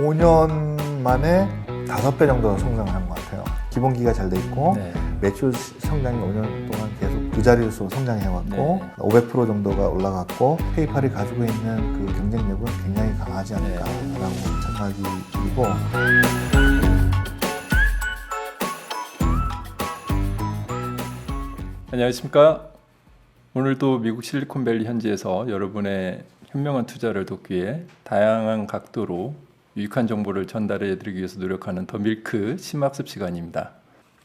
5년 만에 5배 정도 성장을 한 것 같아요. 기본기가 잘 돼 있고 네. 매출 성장이 5년 동안 계속 두 자릿수 성장해왔고 네. 500% 정도가 올라갔고 페이팔이 가지고 있는 그 경쟁력은 굉장히 강하지 않을까라고 생각이 들고 안녕하십니까. 오늘도 미국 실리콘밸리 현지에서 여러분의 현명한 투자를 돕기 위해 다양한 각도로 유익한 정보를 전달해 드리기 위해서 노력하는 더 밀크 심학습 시간입니다.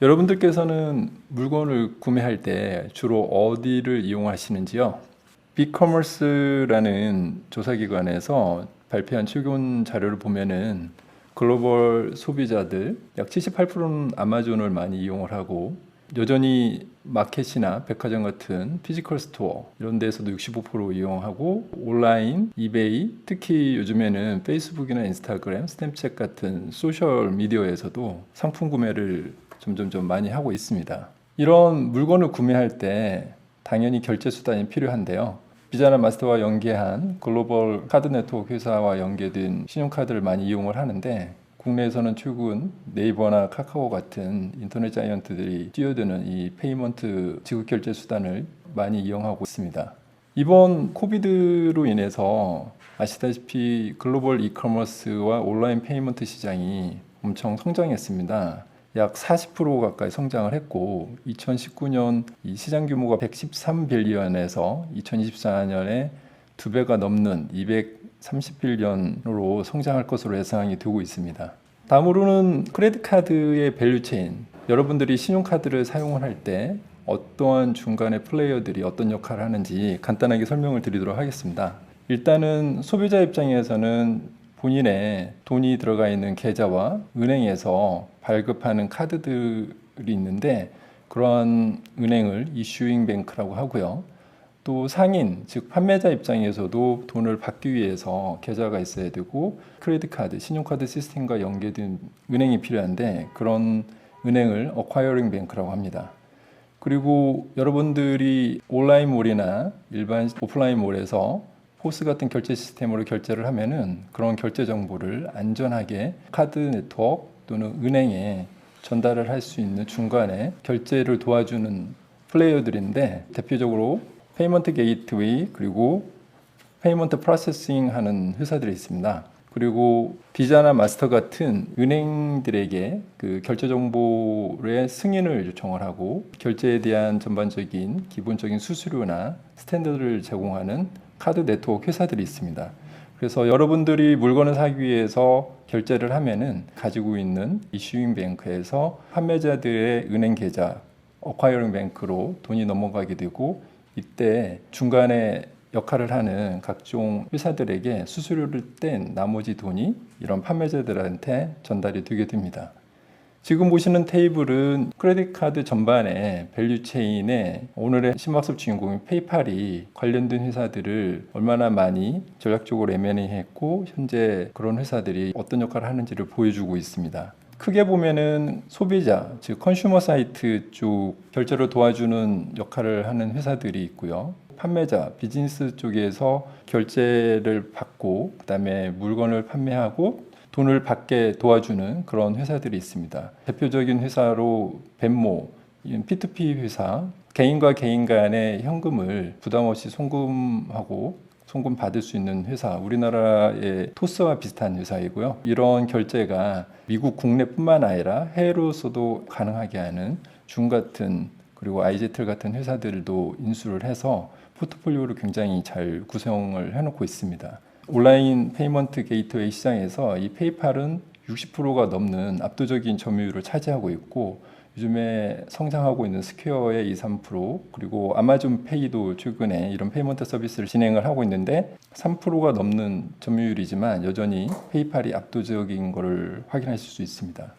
여러분들께서는 물건을 구매할 때 주로 어디를 이용하시는지요? 빅커머스라는 조사기관에서 발표한 최근 자료를 보면은 글로벌 소비자들 약 78%는 아마존을 많이 이용을 하고 여전히 마켓이나 백화점 같은 피지컬 스토어 이런 데에서도 65% 이용하고 온라인, 이베이, 특히 요즘에는 페이스북이나 인스타그램, 스냅챗 같은 소셜 미디어에서도 상품 구매를 점점 많이 하고 있습니다. 이런 물건을 구매할 때 당연히 결제 수단이 필요한데요. 비자나 마스터와 연계한 글로벌 카드 네트워크 회사와 연계된 신용카드를 많이 이용을 하는데 국내에서는 최근 네이버나 카카오 같은 인터넷 자이언트들이 뛰어드는 이 페이먼트 지급 결제 수단을 많이 이용하고 있습니다. 이번 코비드로 인해서 아시다시피 글로벌 이커머스와 온라인 페이먼트 시장이 엄청 성장했습니다. 약 40% 가까이 성장을 했고 2019년 이 시장 규모가 113빌리언에서 2024년에 2배가 넘는 230빌리언으로 성장할 것으로 예상이 되고 있습니다. 다음으로는 크레딧 카드의 밸류체인. 여러분들이 신용카드를 사용을 할 때 어떠한 중간의 플레이어들이 어떤 역할을 하는지 간단하게 설명을 드리도록 하겠습니다. 일단은 소비자 입장에서는 본인의 돈이 들어가 있는 계좌와 은행에서 발급하는 카드들이 있는데 그러한 은행을 이슈잉 뱅크라고 하고요. 또 상인, 즉 판매자 입장에서도 돈을 받기 위해서 계좌가 있어야 되고 크레딧 카드, 신용카드 시스템과 연계된 은행이 필요한데 그런 은행을 어콰이어링 뱅크라고 합니다. 그리고 여러분들이 온라인몰이나 일반 오프라인몰에서 포스 같은 결제 시스템으로 결제를 하면은 그런 결제 정보를 안전하게 카드 네트워크 또는 은행에 전달을 할 수 있는 중간에 결제를 도와주는 플레이어들인데 대표적으로 페이먼트 게이트웨이 그리고 페이먼트 프로세싱 하는 회사들이 있습니다. 그리고 비자나 마스터 같은 은행들에게 그 결제 정보의 승인을 요청을 하고 결제에 대한 전반적인 기본적인 수수료나 스탠더드를 제공하는 카드 네트워크 회사들이 있습니다. 그래서 여러분들이 물건을 사기 위해서 결제를 하면은 가지고 있는 이슈잉 뱅크에서 판매자들의 은행 계좌 어콰이어링 뱅크로 돈이 넘어가게 되고 이때 중간에 역할을 하는 각종 회사들에게 수수료를 뗀 나머지 돈이 이런 판매자들한테 전달이 되게 됩니다. 지금 보시는 테이블은 크레딧 카드 전반의 밸류 체인에 오늘의 심학습 주인공인 페이팔이 관련된 회사들을 얼마나 많이 전략적으로 M&A 했고 현재 그런 회사들이 어떤 역할을 하는지를 보여주고 있습니다. 크게 보면은 소비자, 즉 컨슈머 사이트 쪽 결제를 도와주는 역할을 하는 회사들이 있고요. 판매자, 비즈니스 쪽에서 결제를 받고 그다음에 물건을 판매하고 돈을 받게 도와주는 그런 회사들이 있습니다. 대표적인 회사로 벤모, P2P 회사, 개인과 개인 간의 현금을 부담 없이 송금 받을 수 있는 회사, 우리나라의 토스와 비슷한 회사이고요. 이런 결제가 미국 국내뿐만 아니라 해외로서도 가능하게 하는 줌 같은 그리고 아이제틀 같은 회사들도 인수를 해서 포트폴리오를 굉장히 잘 구성을 해놓고 있습니다. 온라인 페이먼트 게이트웨이 시장에서 이 페이팔은 60%가 넘는 압도적인 점유율을 차지하고 있고 요즘에 성장하고 있는 스퀘어의 2~3% 그리고 아마존 페이도 최근에 이런 페이먼트 서비스를 진행을 하고 있는데 3%가 넘는 점유율이지만 여전히 페이팔이 압도적인 것을 확인하실 수 있습니다.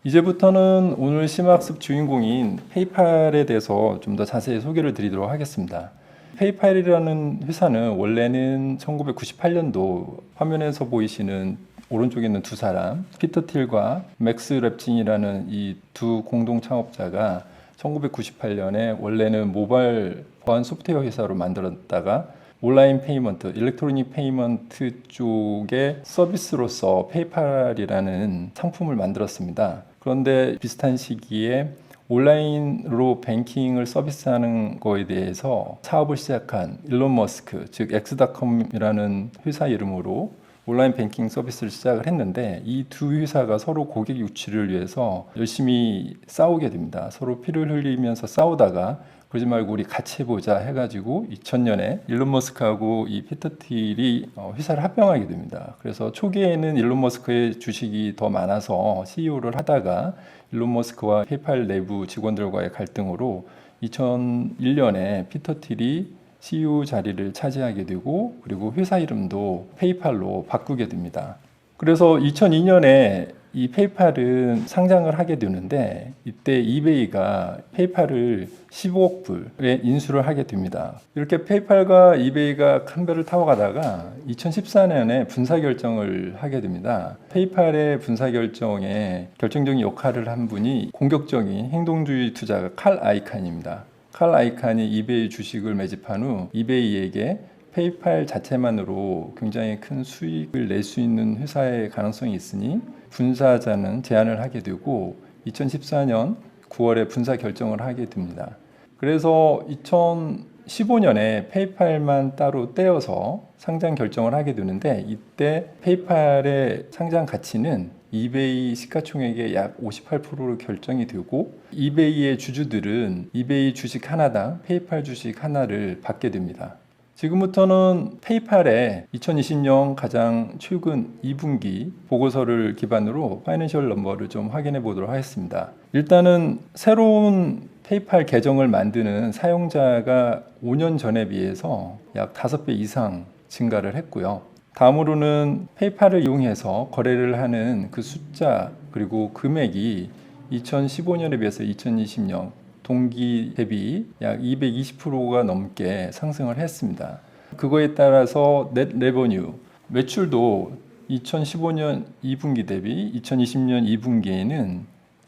이제부터는 오늘 심학습 주인공인 페이팔에 대해서 좀 더 자세히 소개를 드리도록 하겠습니다. 페이팔이라는 회사는 원래는 1998년도 화면에서 보이시는 오른쪽에 있는 두 사람 피터 틸과 맥스 랩진이라는 이 두 공동 창업자가 1998년에 원래는 모바일 보안 소프트웨어 회사로 만들었다가 온라인 페이먼트, 일렉트로닉 페이먼트 쪽의 서비스로서 페이팔이라는 상품을 만들었습니다. 그런데 비슷한 시기에 온라인으로 뱅킹을 서비스하는 거에 대해서 사업을 시작한 일론 머스크, 즉 엑스닷컴이라는 회사 이름으로 온라인 뱅킹 서비스를 시작을 했는데, 이 두 회사가 서로 고객 유치를 위해서 열심히 싸우게 됩니다. 서로 피를 흘리면서 싸우다가 그러지 말고 우리 같이 해보자 해가지고 2000년에 일론 머스크하고 이 피터 틸이 회사를 합병하게 됩니다. 그래서 초기에는 일론 머스크의 주식이 더 많아서 CEO를 하다가 일론 머스크와 페이팔 내부 직원들과의 갈등으로 2001년에 피터 틸이 CEO 자리를 차지하게 되고, 그리고 회사 이름도 페이팔로 바꾸게 됩니다. 그래서 2002년에 이 페이팔은 상장을 하게 되는데, 이때 이베이가 페이팔을 15억 불에 인수를 하게 됩니다. 이렇게 페이팔과 이베이가 큰 배를 타고 가다가 2014년에 분사 결정을 하게 됩니다. 페이팔의 분사 결정에 결정적인 역할을 한 분이 공격적인 행동주의 투자가 칼 아이칸입니다. 칼 아이칸이 이베이 주식을 매집한 후 이베이에게 페이팔 자체만으로 굉장히 큰 수익을 낼 수 있는 회사의 가능성이 있으니 분사하자는 제안을 하게 되고, 2014년 9월에 분사 결정을 하게 됩니다. 그래서 2015년에 페이팔만 따로 떼어서 상장 결정을 하게 되는데, 이때 페이팔의 상장 가치는 이베이 시가총액의 약 58%로 결정이 되고, 이베이의 주주들은 이베이 주식 하나당 페이팔 주식 하나를 받게 됩니다. 지금부터는 페이팔의 2020년 가장 최근 2분기 보고서를 기반으로 파이낸셜 넘버를 좀 확인해 보도록 하겠습니다. 일단은 새로운 페이팔 계정을 만드는 사용자가 5년 전에 비해서 약 5배 이상 증가를 했고요. 다음으로는 페이팔을 이용해서 거래를 하는 그 숫자 그리고 금액이 2015년에 비해서 2020년 동기 대비 약 220%가 넘게 상승을 했습니다. 그거에 따라서 넷 레버뉴, 매출도 2015년 2분기 대비 2020년 2분기에는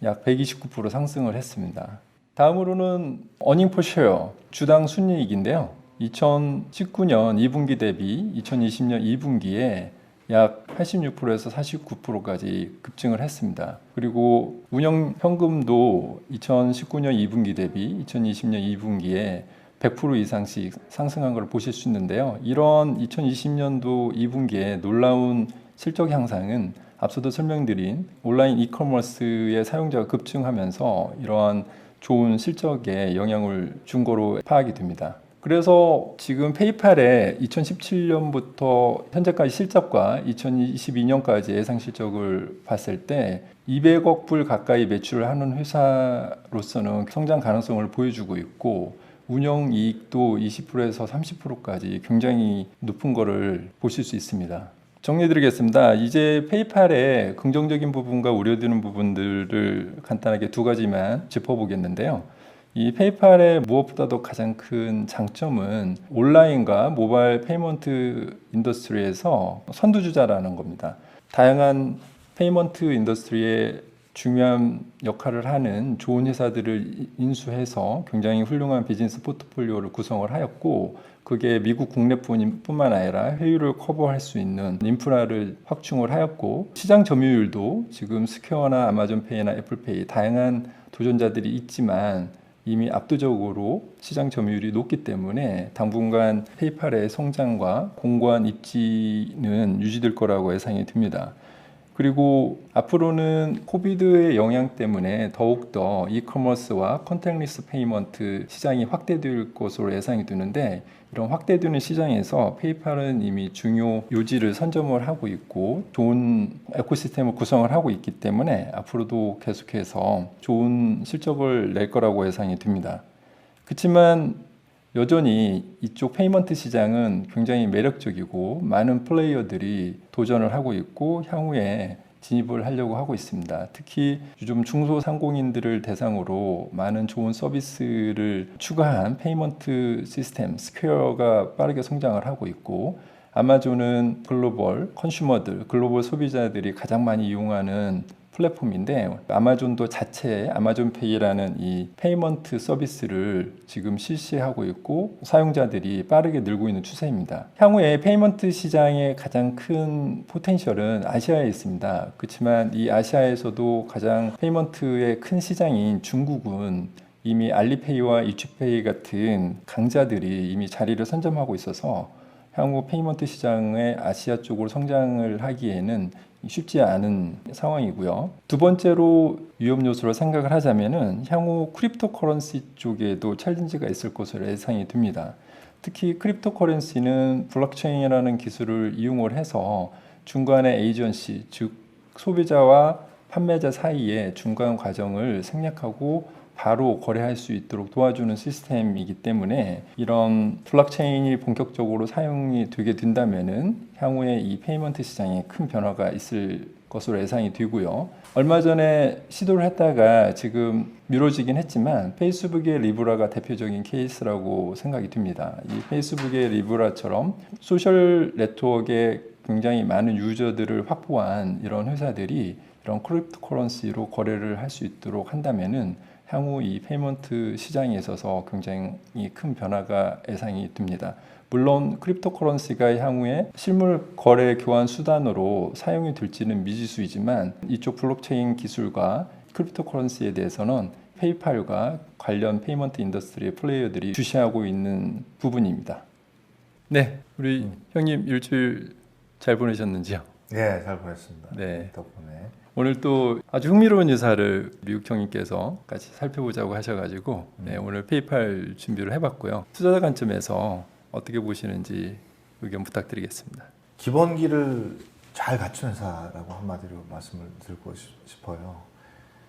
약 129% 상승을 했습니다. 다음으로는 어닝 퍼 쉐어, 주당 순이익인데요. 2019년 2분기 대비 2020년 2분기에 약 86%에서 49%까지 급증을 했습니다. 그리고 운영 현금도 2019년 2분기 대비 2020년 2분기에 100% 이상씩 상승한 걸 보실 수 있는데요. 이런 2020년도 2분기에 놀라운 실적 향상은 앞서도 설명드린 온라인 이커머스의 사용자가 급증하면서 이러한 좋은 실적에 영향을 준 거로 파악이 됩니다. 그래서 지금 페이팔의 2017년부터 현재까지 실적과 2022년까지 예상 실적을 봤을 때 200억 불 가까이 매출을 하는 회사로서는 성장 가능성을 보여주고 있고, 운영 이익도 20%에서 30%까지 굉장히 높은 거를 보실 수 있습니다. 정리드리겠습니다. 이제 페이팔의 긍정적인 부분과 우려되는 부분들을 간단하게 두 가지만 짚어보겠는데요. 이 페이팔의 무엇보다도 가장 큰 장점은 온라인과 모바일 페이먼트 인더스트리에서 선두주자라는 겁니다. 다양한 페이먼트 인더스트리에 중요한 역할을 하는 좋은 회사들을 인수해서 굉장히 훌륭한 비즈니스 포트폴리오를 구성을 하였고, 그게 미국 국내뿐만 아니라 해외를 커버할 수 있는 인프라를 확충을 하였고, 시장 점유율도 지금 스퀘어나 아마존페이나 애플페이 다양한 도전자들이 있지만 이미 압도적으로 시장 점유율이 높기 때문에 당분간 페이팔의 성장과 공고한 입지는 유지될 거라고 예상이 듭니다. 그리고 앞으로는 코비드의 영향 때문에 더욱더 이커머스와 컨택리스 페이먼트 시장이 확대될 것으로 예상이 되는데, 이런 확대되는 시장에서 페이팔은 이미 중요 요지를 선점을 하고 있고 좋은 에코시스템을 구성을 하고 있기 때문에 앞으로도 계속해서 좋은 실적을 낼 거라고 예상이 됩니다. 그렇지만 여전히 이쪽 페이먼트 시장은 굉장히 매력적이고 많은 플레이어들이 도전을 하고 있고 향후에 진입을 하려고 하고 있습니다. 특히 요즘 중소상공인들을 대상으로 많은 좋은 서비스를 추가한 페이먼트 시스템 스퀘어가 빠르게 성장을 하고 있고, 아마존은 글로벌 컨슈머들, 글로벌 소비자들이 가장 많이 이용하는 플랫폼인데 아마존도 자체 아마존페이라는 이 페이먼트 서비스를 지금 실시하고 있고 사용자들이 빠르게 늘고 있는 추세입니다. 향후에 페이먼트 시장의 가장 큰 포텐셜은 아시아에 있습니다. 그렇지만 이 아시아에서도 가장 페이먼트의 큰 시장인 중국은 이미 알리페이와 이취페이 같은 강자들이 이미 자리를 선점하고 있어서 향후 페이먼트 시장의 아시아 쪽으로 성장을 하기에는 쉽지 않은 상황이고요. 두 번째로 위험 요소를 생각을 하자면은 향후 크립토 커런시 쪽에도 챌린지가 있을 것으로 예상이 됩니다. 특히 크립토 커런시는 블록체인이라는 기술을 이용을 해서 중간에 에이전시, 즉 소비자와 판매자 사이에 중간 과정을 생략하고 바로 거래할 수 있도록 도와주는 시스템이기 때문에 이런 블록체인이 본격적으로 사용이 되게 된다면은 향후에 이 페이먼트 시장에 큰 변화가 있을 것으로 예상이 되고요. 얼마 전에 시도를 했다가 지금 미뤄지긴 했지만 페이스북의 리브라가 대표적인 케이스라고 생각이 듭니다. 이 페이스북의 리브라처럼 소셜 네트워크에 굉장히 많은 유저들을 확보한 이런 회사들이 이런 크립토 커런시로 거래를 할 수 있도록 한다면은 향후 이 페이먼트 시장에 있어서 굉장히 큰 변화가 예상이 됩니다. 물론 크립토 커런시가 향후에 실물 거래 교환 수단으로 사용이 될지는 미지수이지만 이쪽 블록체인 기술과 크립토 커런시에 대해서는 페이팔과 관련 페이먼트 인더스트리의 플레이어들이 주시하고 있는 부분입니다. 네, 우리 형님 일주일 잘 보내셨는지요? 네, 잘 보냈습니다. 네. 덕분에. 오늘 또 아주 흥미로운 유사를 미국 형님께서 같이 살펴보자고 하셔가지고 네, 오늘 페이팔 준비를 해봤고요. 투자자 관점에서 어떻게 보시는지 의견 부탁드리겠습니다. 기본기를 잘 갖춘 회사라고 한마디로 말씀을 드리고 싶어요.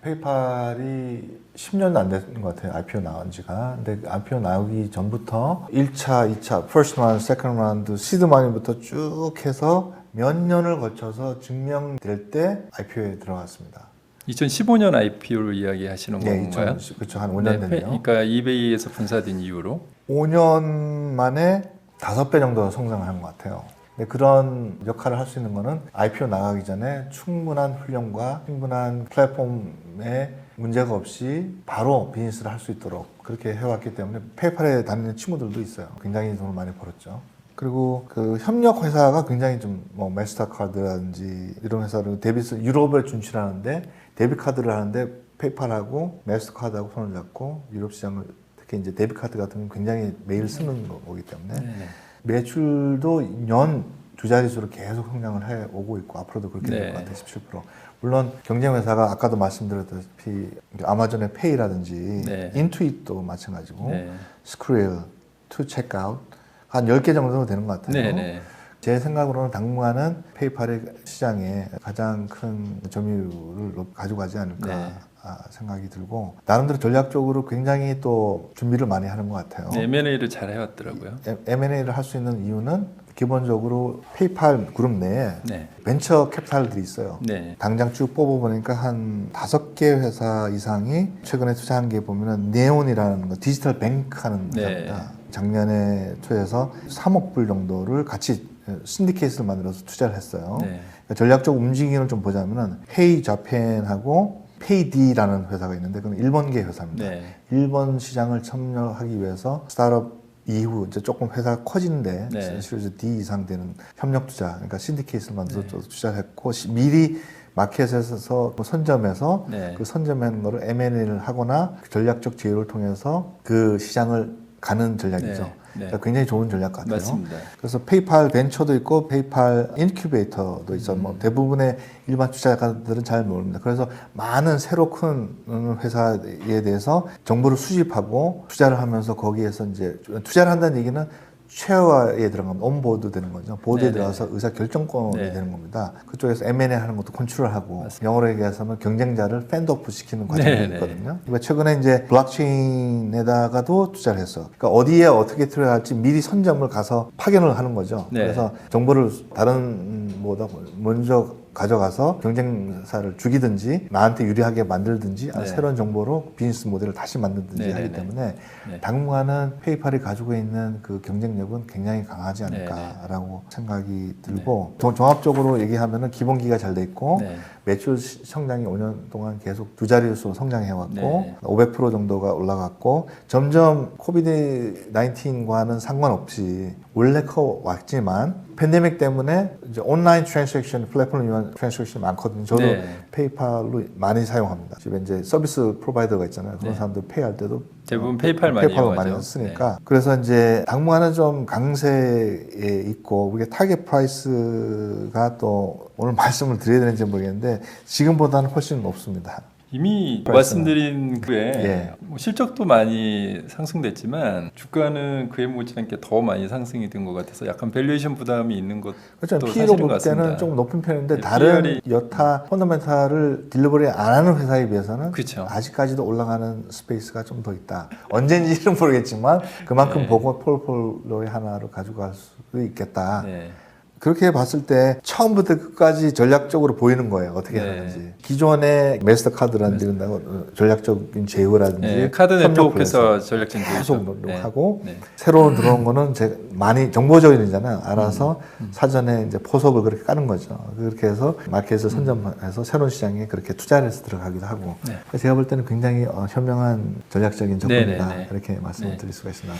페이팔이 10년도 안 된 것 같아요. IPO 나온 지가. 근데 IPO 나오기 전부터 1차, 2차, first round, second round, 시드 마니부터 쭉 해서 몇 년을 거쳐서 증명될 때 IPO에 들어갔습니다. 2015년 IPO를 이야기하시는 건가요? 그렇죠. 한 5년 됐네요. 그러니까 이베이에서 분사된 이후로 5년 만에 5배 정도 성장을 한 것 같아요. 근데 그런 역할을 할 수 있는 거는 IPO 나가기 전에 충분한 훈련과 충분한 플랫폼에 문제가 없이 바로 비즈니스를 할 수 있도록 그렇게 해왔기 때문에 페이팔에 다니는 친구들도 있어요. 굉장히 돈을 많이 벌었죠. 그리고 그 협력 회사가 굉장히 좀 뭐 마스터카드라든지 이런 회사를 유럽에 진출하는데 데뷔 카드를 하는데 페이팔하고 마스터카드하고 손을 잡고 유럽 시장을 특히 이제 데뷔 카드 같은 건 굉장히 매일 쓰는 거기 때문에 매출도 연 두 자릿수로 계속 성장을 해 오고 있고 앞으로도 그렇게 될 것 같아요. 17%. 물론 경쟁 회사가 아까도 말씀드렸다시피 아마존의 페이라든지 인투잇도 마찬가지고 스크릴, 투 체크아웃 한 10개 정도 되는 것 같아요. 네네. 제 생각으로는 당분간은 페이팔의 시장에 가장 큰 점유율을 가져가지 않을까 생각이 들고 나름대로 전략적으로 굉장히 또 준비를 많이 하는 것 같아요. M&A를 잘 해왔더라고요. M&A를 할 수 있는 이유는 기본적으로 페이팔 그룹 내에 벤처 캐피탈들이 있어요. 당장 쭉 뽑아보니까 한 5개 회사 이상이 최근에 투자한 게 보면은 네온이라는 거 디지털 뱅크 하는 회사입니다. 작년에 초에서 3억 불 정도를 같이 신디케이트를 만들어서 투자를 했어요. 그러니까 전략적 움직임을 좀 보자면은 페이 자펜하고 페이디라는 회사가 있는데 그건 일본계 회사입니다. 일본 시장을 참여하기 위해서 스타트업 이후 이제 조금 회사가 커지는데 시리즈 D 이상 되는 협력 투자, 그러니까 신디케이트를 만들어서 투자를 했고 미리 마켓에서 선점해서 그 선점한 거를 M&A를 하거나 전략적 제휴를 통해서 그 시장을 가는 전략이죠. 그러니까 굉장히 좋은 전략 같아요. 맞습니다. 그래서 페이팔 벤처도 있고 페이팔 인큐베이터도 있어. 뭐 대부분의 일반 투자자들은 잘 모릅니다. 그래서 많은 새로 큰 회사에 대해서 정보를 수집하고 투자를 하면서 거기에서 이제 투자를 한다는 얘기는 쉐어에 들어가면 온보드 되는 거죠. 보드에 들어가서 의사 결정권이 되는 겁니다. 그쪽에서 M&A 하는 것도 컨트롤하고 영어로 얘기해서는 경쟁자를 팬드오프 시키는 과정이 있거든요. 그러니까 최근에 이제 블록체인에다가도 투자를 했어. 그러니까 어디에 어떻게 투자할지 미리 선점을 가서 파견을 하는 거죠. 그래서 정보를 다른 뭐다 먼저 가져가서 경쟁사를 죽이든지 나한테 유리하게 만들든지 네. 새로운 정보로 비즈니스 모델을 다시 만들든지 네, 하기 네, 때문에 네. 당분간은 페이팔이 가지고 있는 그 경쟁력은 굉장히 강하지 않을까라고 생각이 들고 종합적으로 얘기하면은 기본기가 잘 돼 있고 네. 매출 성장이 5년 동안 계속 두 자릿수로 성장해왔고 네. 500% 정도가 올라갔고 점점 코비드 19과는 상관없이 원래 커 왔지만 팬데믹 때문에 이제 온라인 트랜잭션 플랫폼을 이용한 트랜잭션이 많거든요. 저도 네. 페이팔로 많이 사용합니다. 집에 이제 서비스 프로바이더가 있잖아요. 그런 네. 사람들 페이할 때도 대부분 페이팔 많이 페이팔로 이용하죠. 많이 쓰니까 그래서 이제 당분간은 좀 강세에 있고 우리가 타겟 프라이스가 또 오늘 말씀을 드려야 되는지 모르겠는데 지금보다는 훨씬 높습니다. 이미 프라이스는. 말씀드린 그에 예. 뭐 실적도 많이 상승됐지만 주가는 그에 못지않게 더 많이 상승이 된 것 같아서 약간 밸류에이션 부담이 있는 것도 그렇죠. 사실인 P로 것 볼 같습니다. 때는 조금 높은 편인데 네, 다른 PR이 여타 펀더멘탈을 딜리버리 안 하는 회사에 비해서는 그렇죠. 아직까지도 올라가는 스페이스가 좀 더 있다. 언젠지는 모르겠지만 그만큼 네. 보고 폴폴로의 하나로 가져갈 수 있겠다. 네. 그렇게 봤을 때 처음부터 끝까지 전략적으로 보이는 거예요. 어떻게 네. 하는지. 기존의 마스터카드라든지 전략적인 제휴라든지 네, 카드 네트워크에서 전략 계속 전쟁이죠. 노력하고 네. 새로 들어온 거는 제가 많이 정보적인이잖아요. 알아서 사전에 이제 포석을 그렇게 까는 거죠. 그렇게 해서 마켓을 선점해서 새로운 시장에 그렇게 투자를 해서 들어가기도 하고. 네. 제가 볼 때는 굉장히 현명한 전략적인 접근이다. 네, 네, 네. 이렇게 말씀을 네. 드릴 수가 있습니다.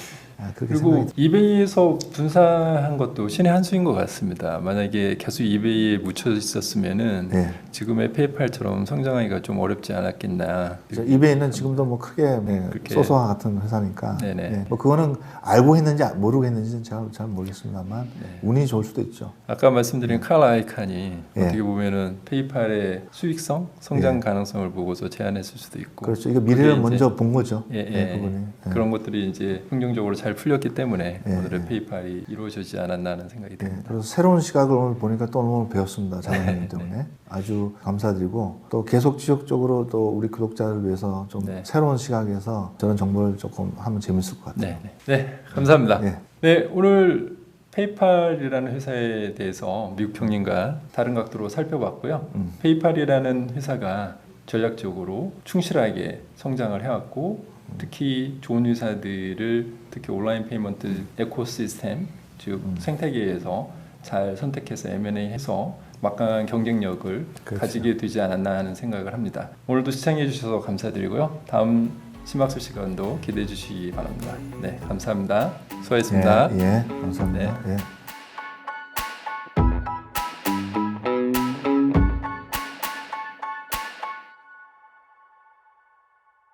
그렇게 그리고 생각이 이베이에서 분사한 것도 신의 한 수인 것 같습니다. 만약에 계속 이베이에 묻혀 있었으면은 네. 지금의 페이팔처럼 성장하기가 좀 어렵지 않았겠나. 이베이는 지금도 뭐 크게 그렇게. 소소와 같은 회사니까 네네. 예, 뭐 그거는 알고 했는지 모르고 했는지는 제가 잘 모르겠습니다만 네. 운이 좋을 수도 있죠. 아까 말씀드린 칼 아이칸이 예. 어떻게 보면은 페이팔의 수익성, 성장 예. 가능성을 보고서 제안했을 수도 있고. 그렇죠. 이거 미래를 그게 이제- 먼저 본 거죠. 예, 예, 예. 그분이. 예. 그런 것들이 이제 긍정적으로 잘 풀렸기 때문에 예, 오늘의 예. 페이팔이 이루어지지 않았나 하는 생각이 예, 듭니다. 그래서 새로운 시각을 오늘 보니까 또 오늘 배웠습니다. 장관님 때문에 아주 감사드리고 또 계속 지속적으로 또 우리 구독자를 위해서 좀 네. 새로운 시각에서 저런 정보를 조금 하면 재밌을 것 같아요. 네, 네. 네, 감사합니다. 예. 네, 오늘 페이팔이라는 회사에 대해서 미국 형님과 다른 각도로 살펴봤고요. 페이팔이라는 회사가 전략적으로 충실하게 성장을 해왔고 특히 좋은 회사들을 특히 온라인 페이먼트 에코시스템 즉 생태계에서 잘 선택해서 M&A해서 막강한 경쟁력을 그렇죠. 가지게 되지 않았나 하는 생각을 합니다. 오늘도 시청해 주셔서 감사드리고요. 다음 심학수 시간도 기대해 주시기 바랍니다. 네, 감사합니다. 수고하셨습니다. 예, 감사합니다. 네. 예.